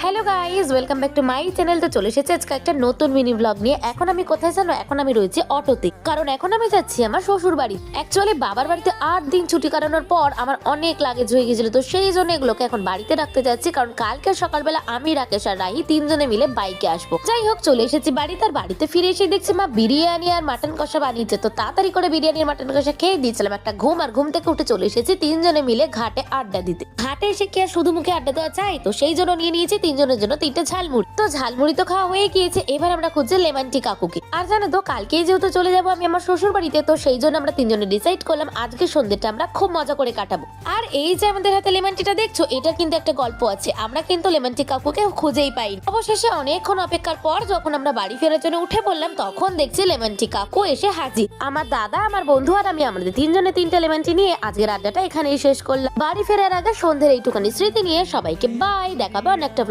Hello guys, welcome back to my channel. তো চলে এসেছে আজকে একটা নতুন মিনি ব্লগ নিয়ে। এখন আমি কোথায় জানো? এখন আমি রয়েছি অটোতে, কারণ এখন আমি যাচ্ছি আমার শ্বশুর বাড়ি। অ্যাকচুয়ালি বাবার বাড়িতে 8 দিন ছুটি কাটানোর পর আমার অনেক লাগেজ হয়ে গেছিল, তো সেই জন্য এগুলোকে এখন বাড়িতে রাখতে যাচ্ছি, কারণ কালকে সকালবেলা আমি, রাকেশ আর রাহি তিনজনে মিলে বাইকে আসবো। যাই হোক, চলে এসেছি বাড়িতে। আর বাড়িতে ফিরে এসে দেখছি মা বিরিয়ানি আর মাটন কষা বানিয়েছে, তো তাড়াতাড়ি করে বিরিয়ানি আর মাটন কষা খেয়ে দিয়েছিলাম একটা ঘুম। আর ঘুম থেকে উঠে চলে এসেছি তিনজনে মিলে ঘাটে আড্ডা দিতে। ঘাটে এসে কি আর শুধু মুখে আড্ডা দেওয়া চাই? তো সেই জন্য নিয়ে নিয়েছি তিনজনের জন্য 3টে ঝালমুড়ি। তো ঝালমুড়ি তো খাওয়া হয়ে গিয়েছে, এবার আমরা খুঁজছি লেমন টি কাকুকে। আর জানো তো, কালকেই যেহেতু চলে যাবো আমি আমার শ্বশুর বাড়িতে, তো সেই জন্য আমরা তিনজনে ডিসাইড করলাম আজকে সন্ধ্যেটা আমরা খুব মজা করে কাটাবো। আর এই যে আমাদের হাতে লেমন টিটা দেখছো, এটা কিন্তু একটা গল্প আছে। আমরা কিন্তু লেমন টি কাকুকে খুঁজেই পাইনি। অবশেষে অনেকক্ষণ অপেক্ষার পর যখন আমরা বাড়ি ফেরার জন্য উঠে পড়লাম, তখন দেখছি লেমন টি কাকু এসে হাজির। আমার দাদা, আমার বন্ধু আর আমি, আমাদের তিনজনে 3টে লেমন টি নিয়ে আজকের আড্ডাটা এখানেই শেষ করলাম। বাড়ি ফেরার আগে সন্ধ্যের এইটুখানি স্মৃতি নিয়ে সবাইকে বাই, দেখাবে অনেকটা।